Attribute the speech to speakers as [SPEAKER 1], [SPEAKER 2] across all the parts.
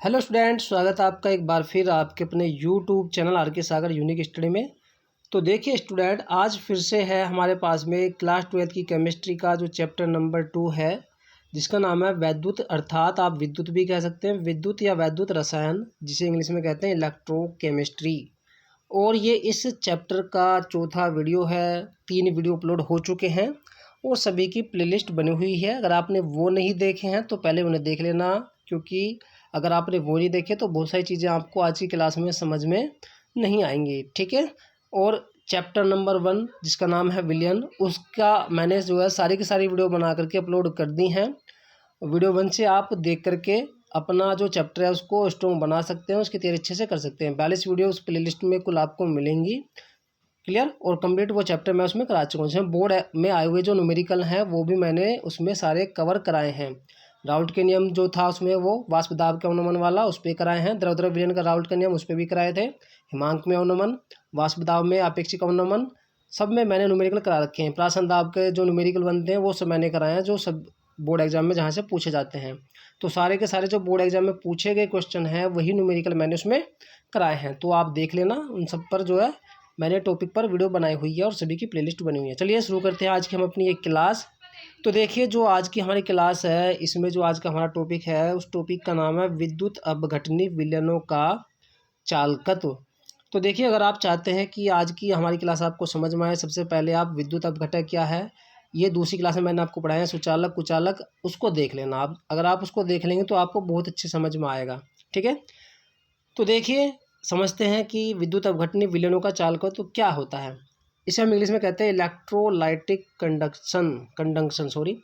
[SPEAKER 1] Hello student, स्वागत है आपका एक बार फिर आपके अपने यूट्यूब चैनल आर के सागर यूनिक स्टडी में। तो देखिए स्टूडेंट, आज फिर से है हमारे पास में क्लास 12 की केमिस्ट्री का जो चैप्टर नंबर 2 है, जिसका नाम है वैद्युत, अर्थात आप विद्युत भी कह सकते हैं, विद्युत या वैद्युत रसायन, जिसे इंग्लिश में कहते हैं इलेक्ट्रोकेमिस्ट्री। और ये इस चैप्टर का चौथा वीडियो है। 3 वीडियो अपलोड हो चुके हैं और सभी की प्लेलिस्ट बनी हुई है। अगर आपने वो नहीं देखे हैं तो पहले उन्हें देख लेना, क्योंकि अगर आपने वो नहीं देखे तो बहुत सारी चीज़ें आपको आज की क्लास में समझ में नहीं आएंगी, ठीक है। और चैप्टर नंबर 1 जिसका नाम है विलयन, उसका मैंने जो है सारी की सारी वीडियो बना करके अपलोड कर दी हैं। वीडियो 1 से आप देख करके अपना जो चैप्टर है उसको स्ट्रॉन्ग बना सकते हैं, उसकी तैयारी अच्छे से कर सकते हैं। 42 वीडियो उस प्लेलिस्ट में कुल आपको मिलेंगी, क्लियर। और कंप्लीट वो चैप्टर मैं उसमें करा चुका हूँ। जिसमें बोर्ड में आए हुए जो न्यूमेरिकल हैं वो भी मैंने उसमें सारे कवर कराए हैं। राउल्ट के नियम जो था उसमें वो वाष्प दाब के अवनमन वाला उस पर कराए हैं। द्रव द्रव विलयन का राउल्ट का नियम उस पर भी कराए थे। हिमांक में अवनमन, वाष्प दाब में अपेक्षिक अवनमन, सब में मैंने न्यूमेरिकल करा रखे हैं। प्राशन दाब के जो न्यूमेरिकल बनते हैं वो सब मैंने कराए हैं, जो सब बोर्ड एग्जाम में जहाँ से पूछे जाते हैं। तो सारे के सारे जो बोर्ड एग्जाम में पूछे गए क्वेश्चन हैं वही न्यूमेरिकल मैंने उसमें कराए हैं। तो आप देख लेना, उन सब पर जो है मैंने टॉपिक पर वीडियो बनाई हुई है और सभी की प्लेलिस्ट बनी हुई है। चलिए शुरू करते हैं आज की हम अपनी एक क्लास। तो देखिए जो आज की हमारी क्लास है, इसमें जो आज का हमारा टॉपिक है उस टॉपिक का नाम है विद्युत अपघटनी विलयनों का चालकत्व। तो देखिए, अगर आप चाहते हैं कि आज की हमारी क्लास आपको समझ में आए, सबसे पहले आप विद्युत अपघटक क्या है, ये दूसरी क्लास में मैंने आपको पढ़ाया है, सुचालक कुचालक, उसको देख लेना आप। अगर आप उसको देख लेंगे तो आपको बहुत अच्छे समझ में आएगा, ठीक है। तो देखिए, समझते हैं कि विद्युत अपघटनी विलयनों का चालकत्व तो क्या होता है। इसे हम इंग्लिश में कहते हैं इलेक्ट्रोलाइटिक कंडक्शन सॉरी।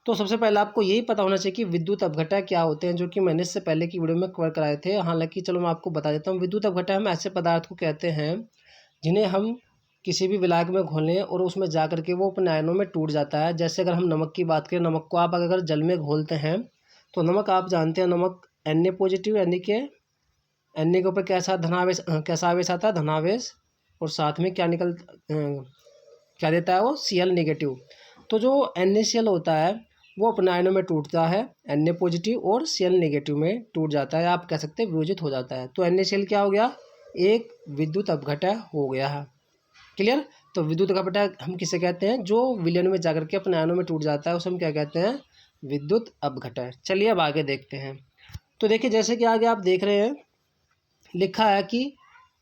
[SPEAKER 1] तो सबसे पहले आपको यही पता होना चाहिए कि विद्युत अपघटक क्या होते हैं, जो कि मैंने इससे पहले की वीडियो में कवर कराए थे। हालांकि चलो मैं आपको बता देता हूँ। विद्युत अपघटक हम ऐसे पदार्थ को कहते हैं जिन्हें हम किसी भी विलायक में घोलें और उसमें जा करके वो अपने आयनों में टूट जाता है। जैसे अगर हम नमक की बात करें, नमक को आप अगर जल में घोलते हैं तो नमक, आप जानते हैं नमक Na पॉजिटिव, यानी कि Na के ऊपर कैसा धनावेश, कैसा आवेश आता है, धनावेश, और साथ में क्या क्या देता है वो, Cl नेगेटिव। तो जो NaCl होता है वो अपने आयनों में टूटता है, Na पॉजिटिव और Cl नेगेटिव में टूट जाता है, आप कह सकते हैं वियोजित हो जाता है। तो NaCl क्या हो गया, एक विद्युत अपघटक हो गया है, क्लियर। तो विद्युत अपघटक हम किसे कहते हैं, जो विलयन में जाकर के अपने आयनों में टूट जाता है, उसे हम क्या कहते हैं, विद्युत अपघटक। चलिए अब आगे देखते हैं। तो देखिए, जैसे कि आगे आप देख रहे हैं लिखा है कि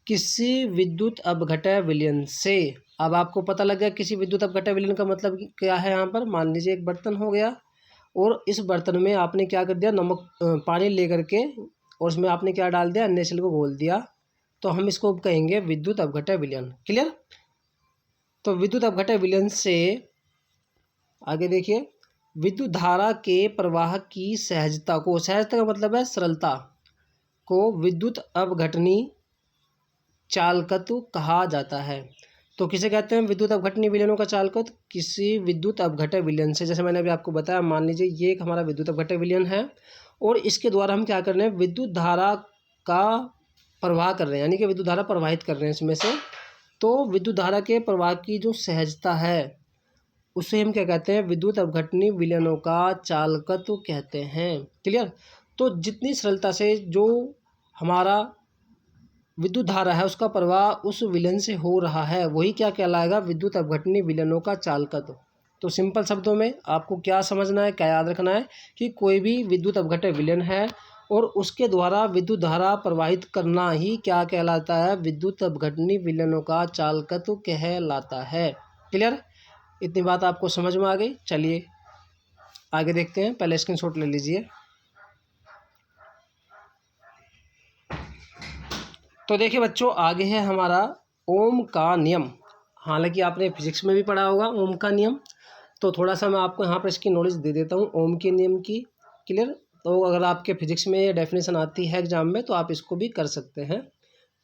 [SPEAKER 1] किसी विद्युत अपघटक विलयन से। अब आपको पता लग गया किसी विद्युत अपघटक विलयन का मतलब क्या है। यहाँ पर मान लीजिए एक बर्तन हो गया और इस बर्तन में आपने क्या कर दिया, नमक पानी ले करके, और उसमें आपने क्या डाल दिया, NaCl को घोल दिया। तो हम इसको कहेंगे विद्युत अपघटक विलयन, क्लियर। तो विद्युत अपघटक विलयन से आगे देखिए, विद्युत धारा के प्रवाह की सहजता को, सहजता का मतलब है सरलता को, विद्युत अपघटनी चालकत्व कहा जाता है। तो किसे कहते हैं, विद्युत अपघटनी विलयनों का चालकत्व, किसी विद्युत अपघटक विलयन से। जैसे मैंने अभी आपको बताया, मान लीजिए ये एक हमारा विद्युत अपघटक विलयन है और इसके द्वारा हम क्या कर रहे हैं, विद्युत धारा का प्रवाह कर रहे हैं, यानी कि विद्युत धारा प्रवाहित कर रहे हैं इसमें से। तो विद्युत धारा के प्रवाह की जो सहजता है उसे हम क्या कहते हैं, विद्युत अपघटनी विलयनों का चालकत्व कहते हैं, क्लियर। तो जितनी सरलता से जो हमारा विद्युत धारा है उसका प्रवाह उस विलयन से हो रहा है, वही क्या कहलाएगा, विद्युत अपघटनी विलयनों का चालकत्व। तो सिंपल शब्दों में आपको क्या समझना है, क्या याद रखना है कि कोई भी विद्युत अपघटक विलयन है और उसके द्वारा विद्युत धारा प्रवाहित करना ही क्या कहलाता है, विद्युत अपघटनी विलयनों का चालकत्व कहलाता है, क्लियर। इतनी बात आपको समझ में आ गई। चलिए आगे देखते हैं, पहले स्क्रीनशॉट ले लीजिए। तो देखिए बच्चों, आगे है हमारा ओम का नियम। हालांकि आपने फिजिक्स में भी पढ़ा होगा ओम का नियम, तो थोड़ा सा मैं आपको यहाँ पर इसकी नॉलेज दे देता हूँ ओम के नियम की, क्लियर। तो अगर आपके फिजिक्स में ये डेफिनेशन आती है एग्जाम में तो आप इसको भी कर सकते हैं,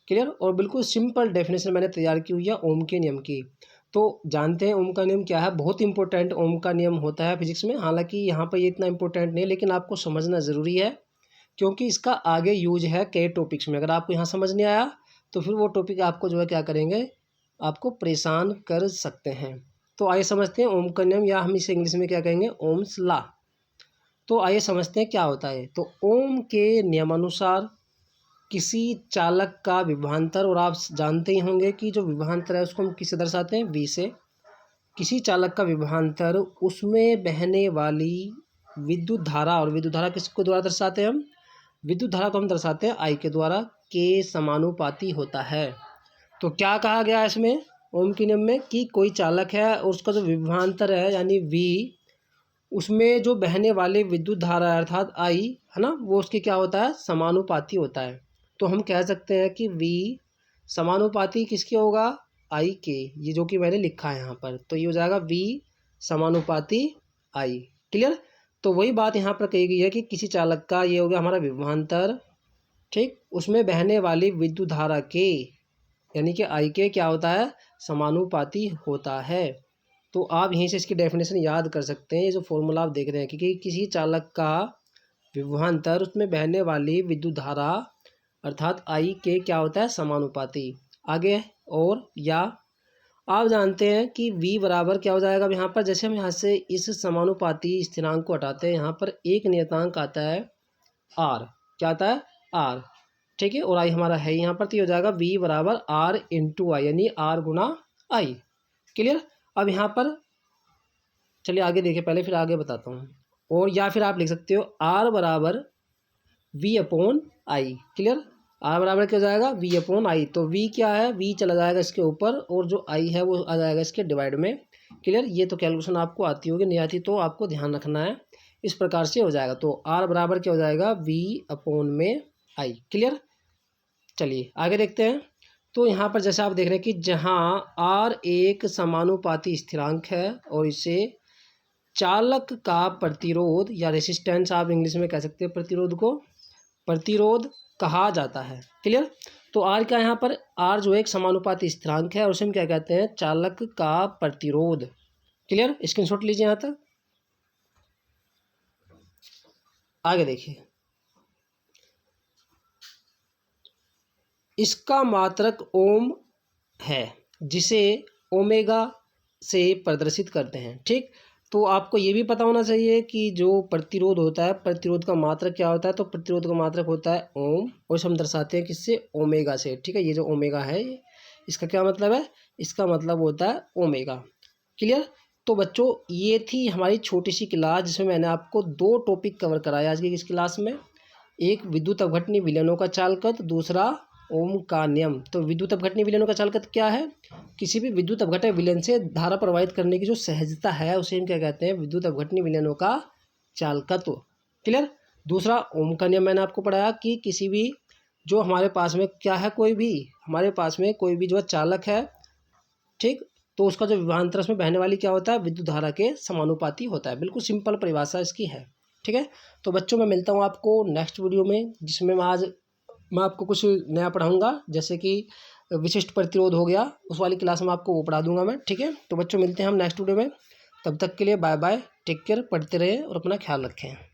[SPEAKER 1] क्लियर। और बिल्कुल सिंपल डेफिनेशन मैंने तैयार की हुई है ओम के नियम की। तो जानते हैं ओम का नियम क्या है, बहुत इंपॉर्टेंट ओम का नियम होता है फिजिक्स में। हालांकि यहाँ पर ये इतना इंपॉर्टेंट नहीं, लेकिन आपको समझना ज़रूरी है, क्योंकि इसका आगे यूज है कई टॉपिक्स में। अगर आपको यहाँ समझ नहीं आया तो फिर वो टॉपिक आपको जो है क्या करेंगे, आपको परेशान कर सकते हैं। तो आइए समझते हैं ओम का नियम, या हम इसे इंग्लिश में क्या कहेंगे, ओम्स लॉ। तो आइए समझते हैं क्या होता है। तो ओम के नियमानुसार किसी चालक का विभवांतर, और आप जानते ही होंगे कि जो विभवांतर है उसको हम किससे दर्शाते हैं, वी से। किसी चालक का विभवांतर, उसमें बहने वाली विद्युत धारा, और विद्युत धारा किसको द्वारा दर्शाते हैं हम, विद्युत धारा को हम दर्शाते हैं आई के द्वारा, के समानुपाती होता है। तो क्या कहा गया है इसमें ओम के नियम में कि कोई चालक है और उसका जो विभवांतर है यानी वी, उसमें जो बहने वाले विद्युत धारा अर्थात आई है ना, वो उसके क्या होता है, समानुपाती होता है। तो हम कह सकते हैं कि वी समानुपाती किसके होगा, आई के, ये जो कि मैंने लिखा है यहाँ पर, तो ये हो जाएगा वी समानुपाती आई। क्लियर। तो वही बात यहाँ पर कही गई है कि किसी चालक का, ये हो गया हमारा विभवांतर, ठीक, उसमें बहने वाली विद्युत धारा के यानी कि आई के क्या होता है, समानुपाती होता है। तो आप यहीं से इसकी डेफिनेशन याद कर सकते हैं। ये जो फॉर्मूला आप देख रहे हैं कि किसी चालक का विभवांतर, उसमें बहने वाली विद्युत धारा अर्थात आई के क्या होता है, समानुपाती। आगे और या आप जानते हैं कि v बराबर क्या हो जाएगा। अब यहाँ पर जैसे हम यहाँ से इस समानुपाती स्थिरांक को हटाते हैं, यहाँ पर एक नियतांक आता है r, क्या आता है, r, ठीक है, और i हमारा है यहाँ पर, तो ये हो जाएगा v बराबर r इंटू आई, यानी r गुना आई। क्लियर। अब यहाँ पर चलिए आगे देखिए, पहले फिर आगे बताता हूँ। और या फिर आप लिख सकते हो r बराबर v upon I. Clear. r बराबर क्या हो जाएगा, v अपॉन आई। तो v क्या है, v चला जाएगा इसके ऊपर, और जो i है वो आ जाएगा इसके डिवाइड में। क्लियर। ये तो कैलकुलेशन आपको आती होगी, नहीं आती तो आपको ध्यान रखना है। इस प्रकार से हो जाएगा। तो r बराबर क्या हो जाएगा, v अपॉन में i। क्लियर। चलिए आगे देखते हैं। तो यहाँ पर जैसे आप देख रहे हैं कि जहाँ r एक समानुपाती स्थिरांक है और इसे चालक का प्रतिरोध या रेसिस्टेंस, आप इंग्लिश में कह सकते हैं प्रतिरोध को, प्रतिरोध कहा जाता है। क्लियर। तो आर का यहाँ पर, आर जो एक समानुपाती स्थिरांक है और उसे हम क्या कहते हैं, चालक का प्रतिरोध। क्लियर। स्क्रीनशॉट लीजिए यहाँ तक। आगे देखिए, इसका मात्रक ओम है जिसे ओमेगा से प्रदर्शित करते हैं। ठीक। तो आपको ये भी पता होना चाहिए कि जो प्रतिरोध होता है, प्रतिरोध का मात्रक क्या होता है, तो प्रतिरोध का मात्रक होता है ओम, और इसे हम दर्शाते हैं किससे, ओमेगा से। ठीक है। ये जो ओमेगा है इसका क्या मतलब है, इसका मतलब होता है ओमेगा। क्लियर। तो बच्चों ये थी हमारी छोटी सी क्लास जिसमें मैंने आपको दो टॉपिक कवर कराया आज की इस क्लास में। एक विद्युत अपघटनी विलयनों का चालकत्व, दूसरा ओम का नियम। तो विद्युत अपघटनी विलयनों का चालकत्व क्या है, किसी भी विद्युत अपघटन विलयन से धारा प्रवाहित करने की जो सहजता है उसे हम क्या कहते हैं, विद्युत अपघटनी विलयनों का चालकत्व। क्लियर। दूसरा ओम का नियम मैंने आपको पढ़ाया कि किसी भी जो हमारे पास में क्या है, कोई भी हमारे पास में कोई भी जो चालक है, ठीक, तो उसका जो विभवांतर उसमें बहने वाली क्या होता है, विद्युत धारा के समानुपाती होता है। बिल्कुल सिंपल परिभाषा इसकी है। ठीक है। तो बच्चों मैं मिलता हूँ आपको नेक्स्ट वीडियो में, जिसमें मैं आपको कुछ नया पढ़ाऊँगा, जैसे कि विशिष्ट प्रतिरोध हो गया, उस वाली क्लास में आपको वो पढ़ा दूंगा मैं। ठीक है। तो बच्चों मिलते हैं हम नेक्स्ट वीडियो में, तब तक के लिए बाय बाय, टेक केयर, पढ़ते रहें और अपना ख्याल रखें।